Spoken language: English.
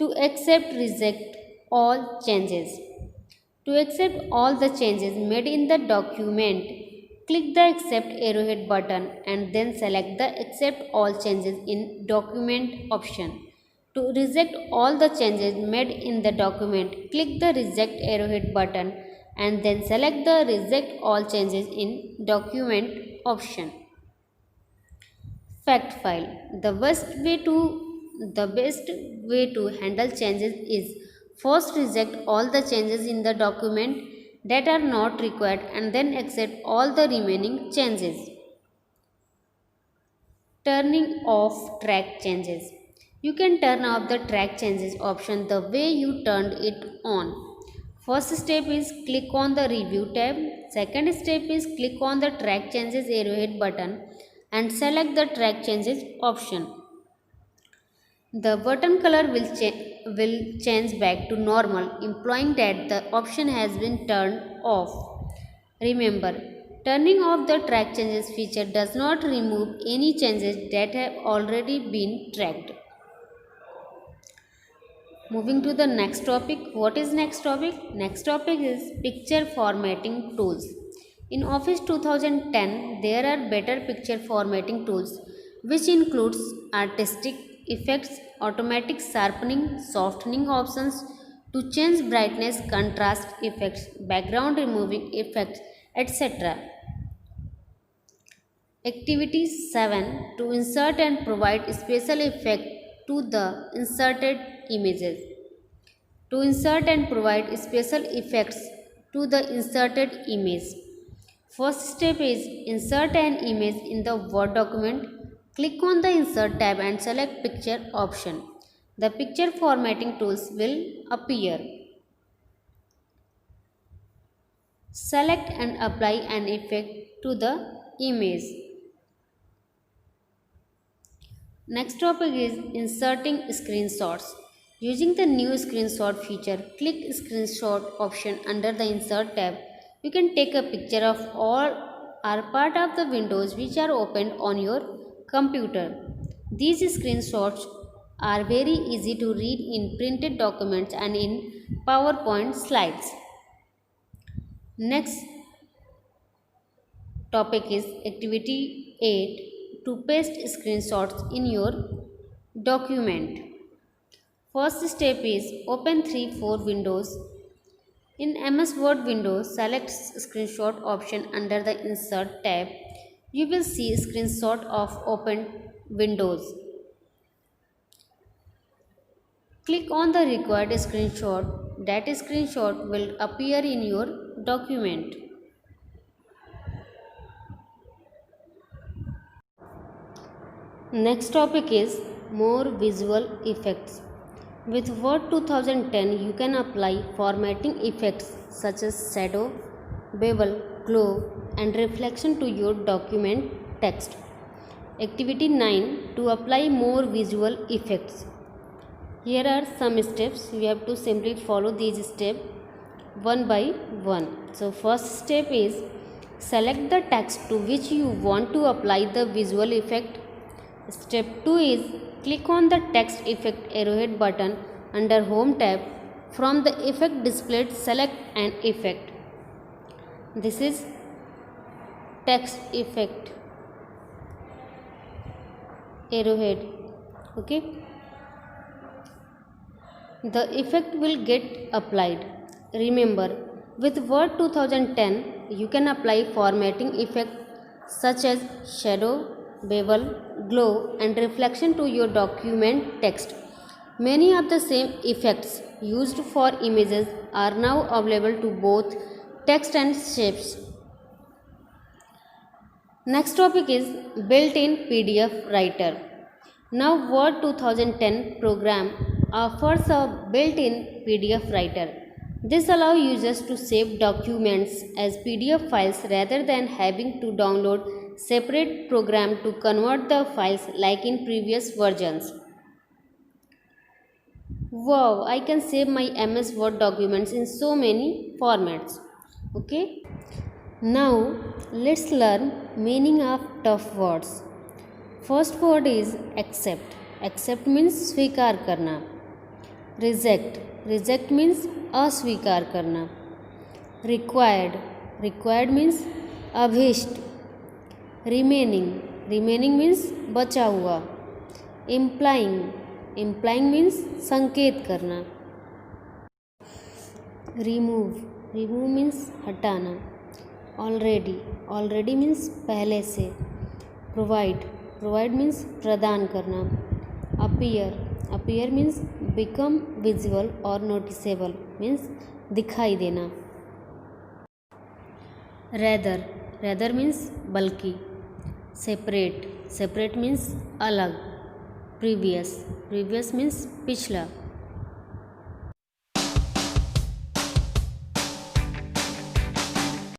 To accept, reject all changes. To accept all the changes made in the document, click the Accept arrowhead button and then select the Accept all changes in document option. To reject all the changes made in the document, click the Reject arrowhead button and then select the Reject all changes in document option. Fact file. The best way to handle changes is first reject all the changes in the document that are not required and then accept all the remaining changes. Turning off track changes. You can turn off the track changes option the way you turned it on. First step is click on the review tab. Second step is click on the track changes arrowhead button and select the track changes option. The button color will change back to normal, implying that the option has been turned off. Remember, turning off the track changes feature does not remove any changes that have already been tracked. Moving to the next topic. What is next topic? Next topic is picture formatting tools. In Office 2010, there are better picture formatting tools which includes artistic effects, automatic sharpening, softening options to change brightness, contrast effects, background removing effects, etc. Activity 7 to insert and provide special effect to the inserted images. To insert and provide special effects to the inserted image. First step is insert an image in the Word document. Click on the Insert tab and select Picture option. The picture formatting tools will appear. Select and apply an effect to the image. Next topic is inserting screenshots. Using the new screenshot feature, click screenshot option under the Insert tab. You can take a picture of all or part of the windows which are opened on your computer. These screenshots are very easy to read in printed documents and in PowerPoint slides. Next topic is activity 8 to paste screenshots in your document. First step is open 3-4 windows. In MS Word window, select screenshot option under the Insert tab. You will see screenshot of opened windows. Click on the required screenshot. That screenshot will appear in your document. Next topic is more visual effects. With Word 2010, you can apply formatting effects such as shadow, bevel, glow, and reflection to your document text. Activity 9 to apply more visual effects. Here are some steps. You have to simply follow these steps one by one. So, first step is select the text to which you want to apply the visual effect. Step 2 is click on the text effect arrowhead button under Home tab. From the effect displayed, select an effect. This is text effect arrowhead. Okay. The effect will get applied. Remember, with Word 2010, you can apply formatting effect such as shadow, bevel, glow, and reflection to your document text. Many of the same effects used for images are now available to both text and shapes. Next topic is built-in PDF writer. Now Word 2010 program offers a built-in PDF writer. This allows users to save documents as PDF files rather than having to download separate program to convert the files like in previous versions. Wow, I can save my MS Word documents in so many formats. Okay. Now let's learn meaning of tough words. First word is accept. Accept means स्वीकार करना. Reject means अस्वीकार करना। Required means अभीष्ट। Remaining means बचा हुआ। Implying means संकेत करना। Remove means हटाना। ऑलरेडी मीन्स पहले से। प्रोवाइड मीन्स प्रदान करना। अपीयर मीन्स बिकम विजिबल और नोटिसेबल मीन्स दिखाई देना। रेदर मीन्स बल्कि। सेपरेट मीन्स अलग। प्रीवियस मीन्स पिछला।